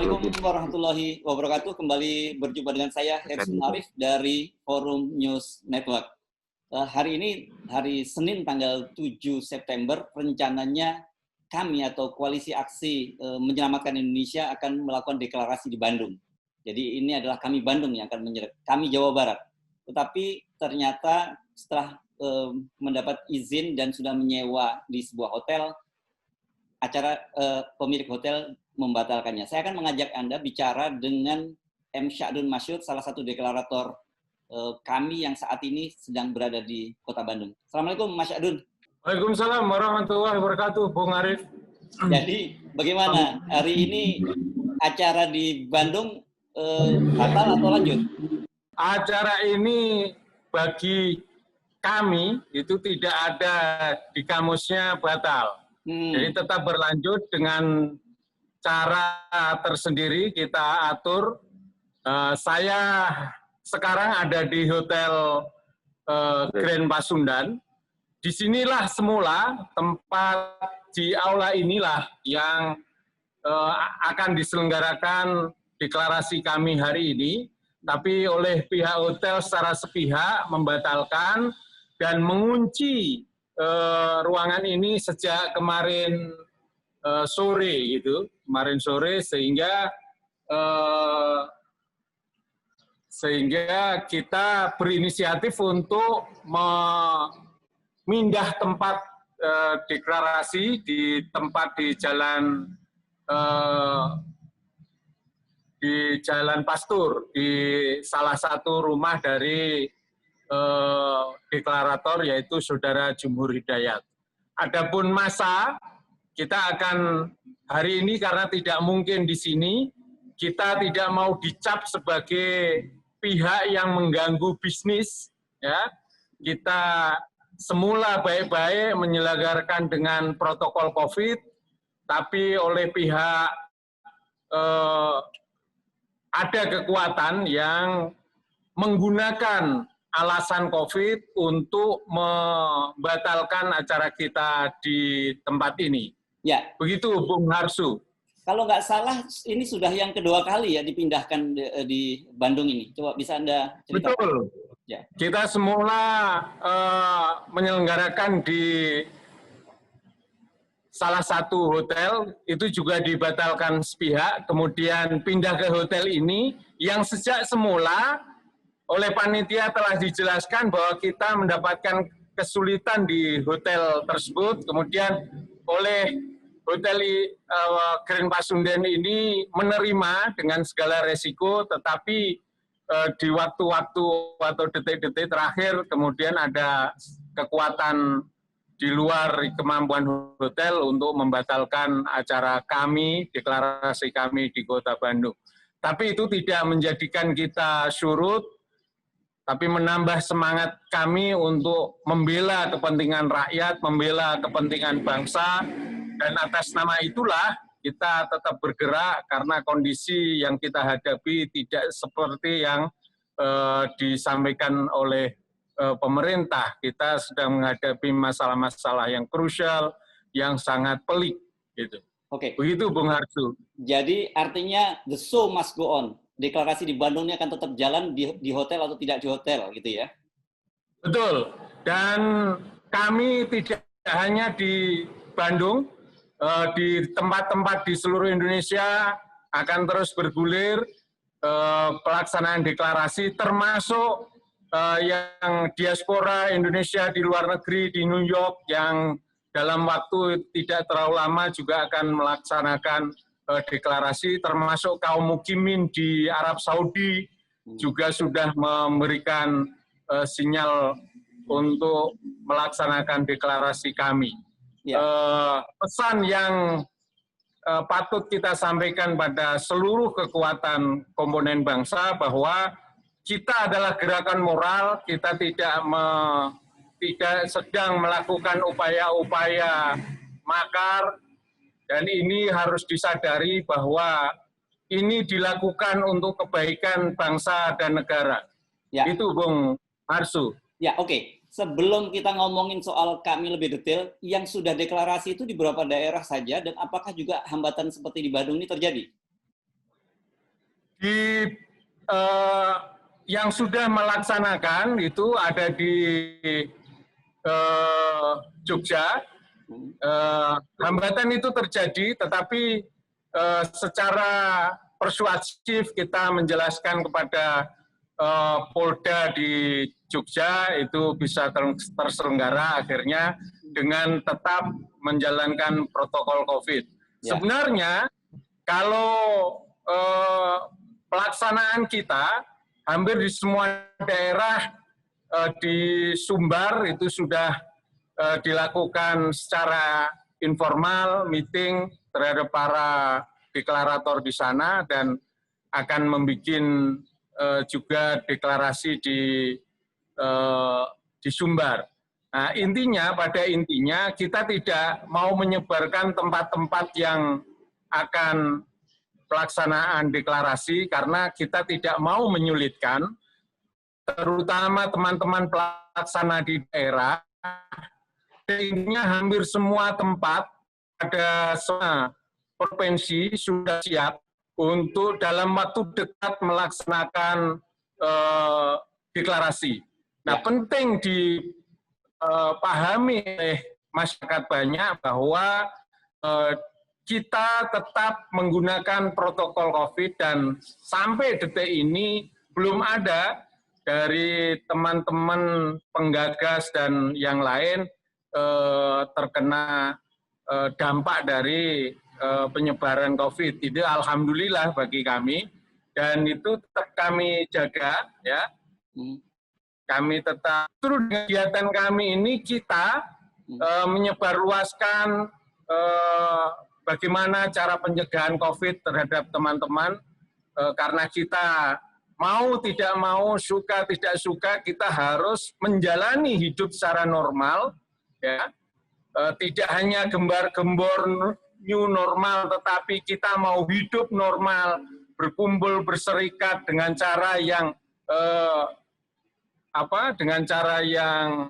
Assalamualaikum warahmatullahi wabarakatuh. Kembali berjumpa dengan saya, Hersun Arif dari Forum News Network. Hari ini, hari Senin tanggal 7 September, rencananya kami atau Koalisi Aksi Menyelamatkan Indonesia akan melakukan deklarasi di Bandung. Jadi ini adalah kami Bandung yang akan kami Jawa Barat. Tetapi ternyata setelah mendapat izin dan sudah menyewa di sebuah hotel, pemilik hotel membatalkannya. Saya akan mengajak Anda bicara dengan M. Sya'dun Masyur, salah satu deklarator kami yang saat ini sedang berada di Kota Bandung. Assalamualaikum, Mas Sya'dun. Waalaikumsalam warahmatullahi wabarakatuh, Bung Arif. Jadi, bagaimana hari ini acara di Bandung batal atau lanjut? Acara ini bagi kami itu tidak ada di kamusnya batal. Jadi tetap berlanjut dengan cara tersendiri kita atur. Saya sekarang ada di Hotel Grand Pasundan. Disinilah semula tempat di aula inilah yang akan diselenggarakan deklarasi kami hari ini. Tapi oleh pihak hotel secara sepihak membatalkan dan mengunci ruangan ini sejak kemarin sore gitu, sehingga kita berinisiatif untuk memindah tempat deklarasi di tempat di Jalan Pastur, di salah satu rumah dari deklarator yaitu Saudara Jumhur Hidayat. Adapun masa, kita akan hari ini karena tidak mungkin di sini, kita tidak mau dicap sebagai pihak yang mengganggu bisnis, ya. Kita semula baik-baik menyelenggarakan dengan protokol COVID, tapi oleh pihak ada kekuatan yang menggunakan alasan COVID untuk membatalkan acara kita di tempat ini. Ya. Begitu, Bung Harsu. Kalau nggak salah, ini sudah yang kedua kali ya dipindahkan di Bandung ini. Coba bisa Anda ceritakan? Betul. Ya. Kita semula menyelenggarakan di salah satu hotel, itu juga dibatalkan sepihak, kemudian pindah ke hotel ini, yang sejak semula oleh panitia telah dijelaskan bahwa kita mendapatkan kesulitan di hotel tersebut, kemudian oleh Hotel Grand Pasundan ini menerima dengan segala resiko, tetapi di waktu-waktu atau detik-detik terakhir kemudian ada kekuatan di luar kemampuan hotel untuk membatalkan acara kami, deklarasi kami di Kota Bandung. Tapi itu tidak menjadikan kita surut, tapi menambah semangat kami untuk membela kepentingan rakyat, membela kepentingan bangsa, dan atas nama itulah kita tetap bergerak karena kondisi yang kita hadapi tidak seperti yang disampaikan oleh pemerintah. Kita sedang menghadapi masalah-masalah yang krusial, yang sangat pelik. Gitu. Oke. Begitu, Bung Harsu. Jadi artinya the show must go on. Deklarasi di Bandung ini akan tetap jalan di hotel atau tidak di hotel, gitu ya? Betul. Dan kami tidak hanya di Bandung, di tempat-tempat di seluruh Indonesia akan terus bergulir pelaksanaan deklarasi, termasuk yang diaspora Indonesia di luar negeri, di New York, yang dalam waktu tidak terlalu lama juga akan melaksanakan deklarasi, termasuk kaum mukimin di Arab Saudi juga sudah memberikan sinyal untuk melaksanakan deklarasi kami. Ya. Pesan yang patut kita sampaikan pada seluruh kekuatan komponen bangsa bahwa kita adalah gerakan moral, kita tidak sedang melakukan upaya-upaya makar, dan ini harus disadari bahwa ini dilakukan untuk kebaikan bangsa dan negara. Ya. Itu Bung Harsu. Ya, oke. Sebelum kita ngomongin soal kami lebih detail, yang sudah deklarasi itu di beberapa daerah saja, dan apakah juga hambatan seperti di Bandung ini terjadi? Di yang sudah melaksanakan itu ada di Jogja. Hambatan itu terjadi, tetapi secara persuasif kita menjelaskan kepada Polda di Jogja itu bisa terselenggara akhirnya dengan tetap menjalankan protokol COVID. Ya. Sebenarnya kalau pelaksanaan kita hampir di semua daerah di Sumbar itu sudah dilakukan secara informal, meeting terhadap para deklarator di sana dan akan membuat juga deklarasi di Sumbar. Nah, pada intinya kita tidak mau menyebarkan tempat-tempat yang akan pelaksanaan deklarasi karena kita tidak mau menyulitkan, terutama teman-teman pelaksana di daerah. Intinya hampir semua tempat pada semua provinsi sudah siap untuk dalam waktu dekat melaksanakan deklarasi. Nah, penting dipahami oleh masyarakat banyak bahwa kita tetap menggunakan protokol COVID dan sampai detik ini belum ada dari teman-teman penggagas dan yang lain terkena dampak dari penyebaran COVID. Itu alhamdulillah bagi kami dan itu tetap kami jaga ya. Kami tetap terus kegiatan kami ini kita menyebarluaskan bagaimana cara pencegahan COVID terhadap teman-teman karena kita mau tidak mau, suka tidak suka, kita harus menjalani hidup secara normal ya. Tidak hanya gembar-gembor new normal, tetapi kita mau hidup normal, berkumpul, berserikat dengan cara yang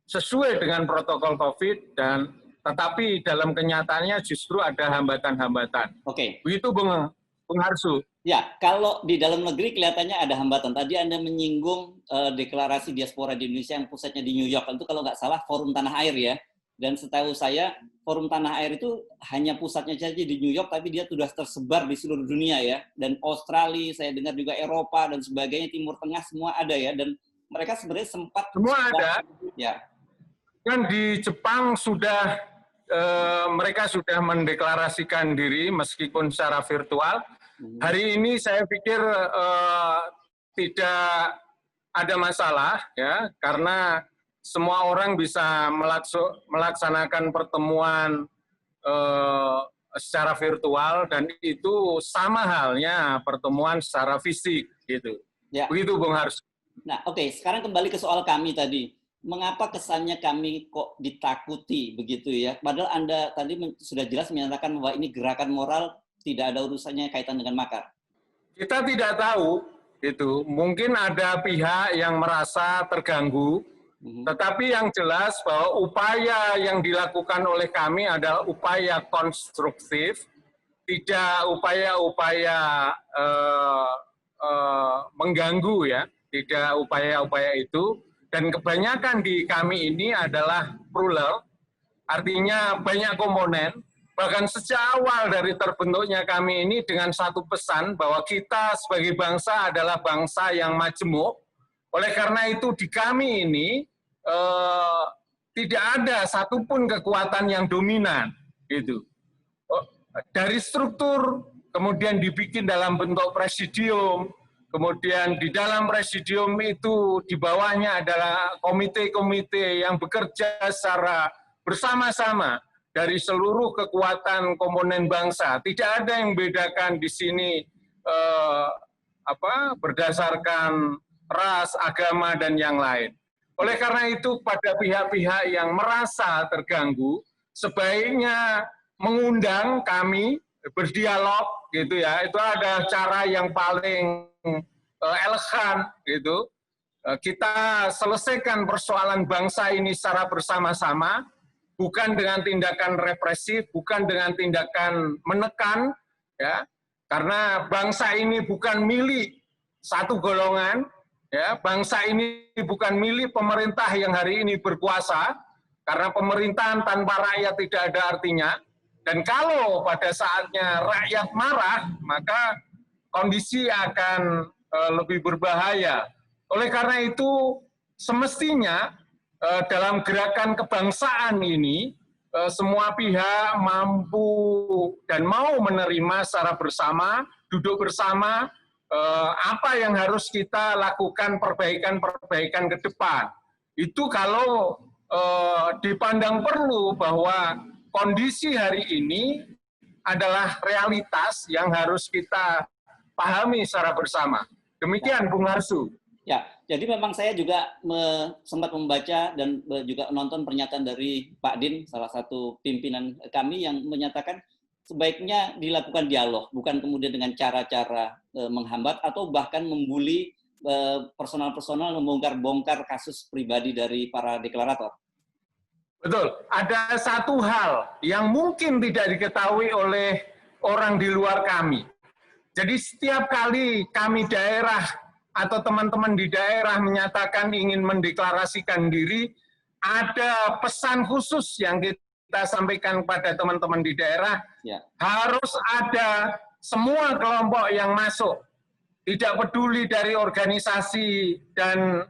sesuai dengan protokol COVID dan tetapi dalam kenyataannya justru ada hambatan-hambatan. Oke. Begitu Bung Harsu. Ya, kalau di dalam negeri kelihatannya ada hambatan. Tadi Anda menyinggung deklarasi diaspora di Indonesia yang pusatnya di New York. Itu kalau nggak salah Forum Tanah Air ya. Dan setahu saya, Forum Tanah Air itu hanya pusatnya saja di New York, tapi dia sudah tersebar di seluruh dunia ya. Dan Australia, saya dengar juga Eropa dan sebagainya, Timur Tengah semua ada ya. Dan mereka sebenarnya sempat... Semua ada. Ya. Dan di Jepang sudah, mereka sudah mendeklarasikan diri meskipun secara virtual. Hari ini saya pikir tidak ada masalah ya, karena semua orang bisa melaksanakan pertemuan secara virtual dan itu sama halnya pertemuan secara fisik gitu. Ya. Begitu Bung Harus. Nah, oke, sekarang kembali ke soal kami tadi. Mengapa kesannya kami kok ditakuti begitu ya? Padahal Anda tadi sudah jelas menyatakan bahwa ini gerakan moral, tidak ada urusannya kaitan dengan makar. Kita tidak tahu itu. Mungkin ada pihak yang merasa terganggu. Tetapi yang jelas bahwa upaya yang dilakukan oleh kami adalah upaya konstruktif, tidak upaya-upaya mengganggu ya, tidak upaya-upaya itu. Dan kebanyakan di kami ini adalah plural, artinya banyak komponen. Bahkan sejak awal dari terbentuknya kami ini dengan satu pesan bahwa kita sebagai bangsa adalah bangsa yang majemuk. Oleh karena itu di kami ini tidak ada satupun kekuatan yang dominan, gitu. Dari struktur kemudian dibikin dalam bentuk presidium, kemudian di dalam presidium itu di bawahnya adalah komite-komite yang bekerja secara bersama-sama dari seluruh kekuatan komponen bangsa. Tidak ada yang membedakan di sini berdasarkan ras, agama, dan yang lain. Oleh karena itu, pada pihak-pihak yang merasa terganggu, sebaiknya mengundang kami berdialog, gitu ya. Itu ada cara yang paling elegan, gitu. Kita selesaikan persoalan bangsa ini secara bersama-sama, bukan dengan tindakan represif, bukan dengan tindakan menekan, ya. Karena bangsa ini bukan milik satu golongan, ya, bangsa ini bukan milik pemerintah yang hari ini berkuasa, karena pemerintahan tanpa rakyat tidak ada artinya. Dan kalau pada saatnya rakyat marah, maka kondisi akan lebih berbahaya. Oleh karena itu, semestinya dalam gerakan kebangsaan ini, semua pihak mampu dan mau menerima secara bersama, duduk bersama, apa yang harus kita lakukan perbaikan-perbaikan ke depan. Itu kalau dipandang perlu bahwa kondisi hari ini adalah realitas yang harus kita pahami secara bersama. Demikian, Bung Harsu. Ya, jadi memang saya juga sempat membaca dan juga menonton pernyataan dari Pak Din, salah satu pimpinan kami, yang menyatakan sebaiknya dilakukan dialog, bukan kemudian dengan cara-cara menghambat atau bahkan membuli personal-personal, membongkar-bongkar kasus pribadi dari para deklarator. Betul. Ada satu hal yang mungkin tidak diketahui oleh orang di luar kami. Jadi setiap kali kami daerah atau teman-teman di daerah menyatakan ingin mendeklarasikan diri, ada pesan khusus yang kita sampaikan kepada teman-teman di daerah, ya. Harus ada semua kelompok yang masuk, tidak peduli dari organisasi dan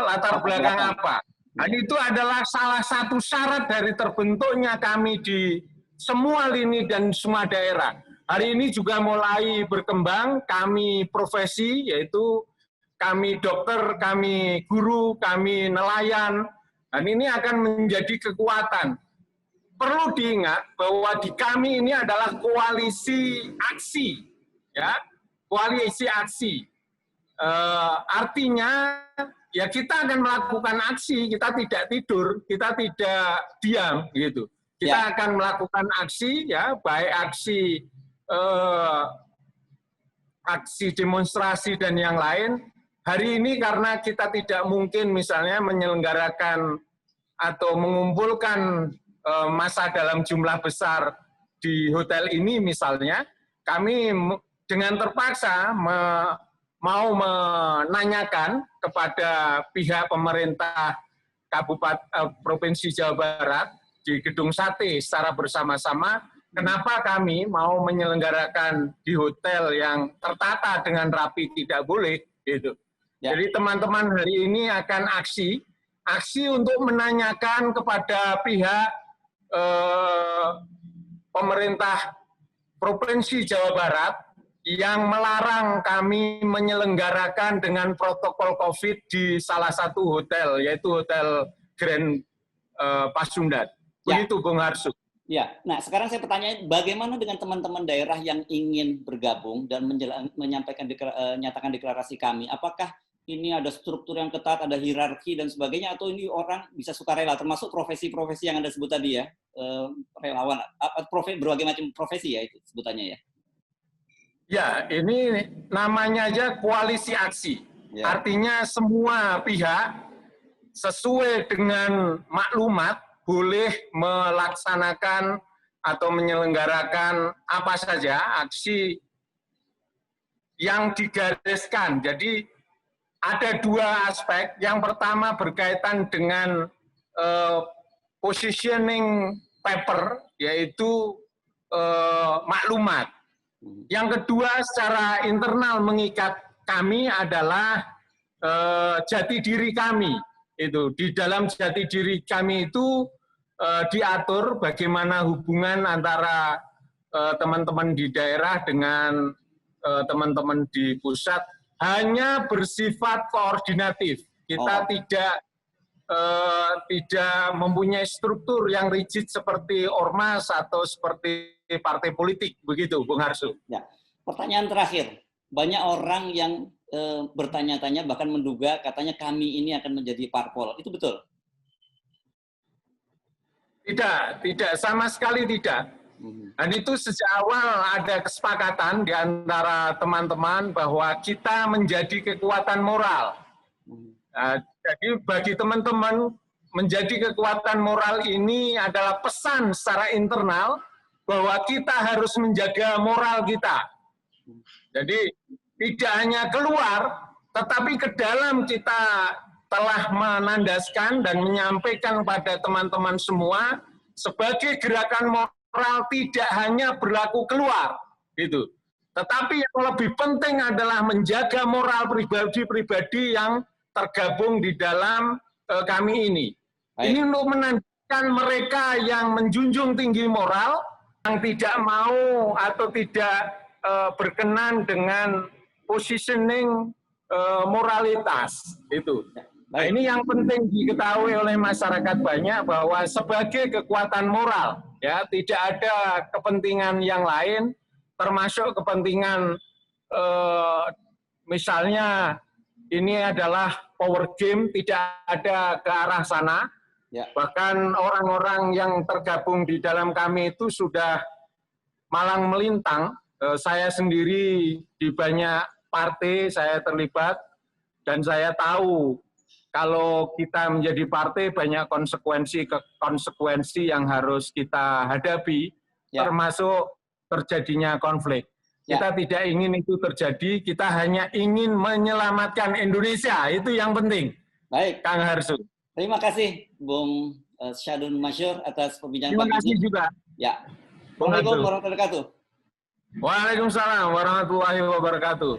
latar belakang apa. Dan itu adalah salah satu syarat dari terbentuknya kami di semua lini dan semua daerah. Hari ini juga mulai berkembang, kami profesi, yaitu kami dokter, kami guru, kami nelayan, dan ini akan menjadi kekuatan. Perlu diingat bahwa di kami ini adalah koalisi aksi, ya, koalisi aksi. Artinya, ya kita akan melakukan aksi, kita tidak tidur, kita tidak diam, gitu. Kita akan melakukan aksi, ya, baik aksi demonstrasi dan yang lain. Hari ini karena kita tidak mungkin misalnya menyelenggarakan atau mengumpulkan massa dalam jumlah besar di hotel ini misalnya, kami dengan terpaksa mau menanyakan kepada pihak pemerintah Kabupaten Provinsi Jawa Barat di Gedung Sate secara bersama-sama, kenapa kami mau menyelenggarakan di hotel yang tertata dengan rapi tidak boleh, gitu. Ya. Jadi teman-teman hari ini akan aksi untuk menanyakan kepada pihak pemerintah Provinsi Jawa Barat yang melarang kami menyelenggarakan dengan protokol COVID di salah satu hotel, yaitu Hotel Grand Pasundan. Begitu, Bung Harsu. Ya, nah sekarang saya bertanya, bagaimana dengan teman-teman daerah yang ingin bergabung dan nyatakan deklarasi kami? Apakah ini ada struktur yang ketat, ada hierarki dan sebagainya, atau ini orang bisa sukarela, termasuk profesi-profesi yang Anda sebut tadi ya, relawan, berbagai macam profesi ya itu sebutannya ya? Ya, ini namanya aja koalisi aksi. Ya. Artinya semua pihak sesuai dengan maklumat boleh melaksanakan atau menyelenggarakan apa saja aksi yang digariskan. Jadi ada dua aspek. Yang pertama berkaitan dengan positioning paper, yaitu maklumat. Yang kedua secara internal mengikat kami adalah jati diri kami. Itu di dalam jati diri kami itu diatur bagaimana hubungan antara teman-teman di daerah dengan teman-teman di pusat, hanya bersifat koordinatif. Kita tidak mempunyai struktur yang rigid seperti ormas atau seperti partai politik, begitu, Bung Harsu. Ya. Pertanyaan terakhir, banyak orang yang bertanya-tanya bahkan menduga katanya kami ini akan menjadi parpol, itu betul? Tidak, sama sekali tidak. Dan itu sejak awal ada kesepakatan di antara teman-teman bahwa kita menjadi kekuatan moral. Jadi bagi teman-teman menjadi kekuatan moral ini adalah pesan secara internal bahwa kita harus menjaga moral kita. Jadi tidak hanya keluar, tetapi ke dalam kita telah menandaskan dan menyampaikan pada teman-teman semua sebagai gerakan moral tidak hanya berlaku keluar, gitu. Tetapi yang lebih penting adalah menjaga moral pribadi-pribadi yang tergabung di dalam kami ini. Baik. Ini untuk menandakan mereka yang menjunjung tinggi moral, yang tidak mau atau tidak berkenan dengan positioning moralitas itu. Nah, ini yang penting diketahui oleh masyarakat banyak bahwa sebagai kekuatan moral, ya tidak ada kepentingan yang lain, termasuk kepentingan misalnya ini adalah power game, tidak ada ke arah sana. Ya. Bahkan orang-orang yang tergabung di dalam kami itu sudah malang melintang. Saya sendiri di banyak partai saya terlibat dan saya tahu kalau kita menjadi partai banyak konsekuensi yang harus kita hadapi, ya. Termasuk terjadinya konflik. Ya. Kita tidak ingin itu terjadi, kita hanya ingin menyelamatkan Indonesia, itu yang penting. Baik, Kang Harsu. Terima kasih, Bung Syadun Masyur atas perbincangan Terima kasih ini. juga. Ya. Assalamualaikum warahmatullahi wabarakatuh. Waalaikumsalam warahmatullahi wabarakatuh.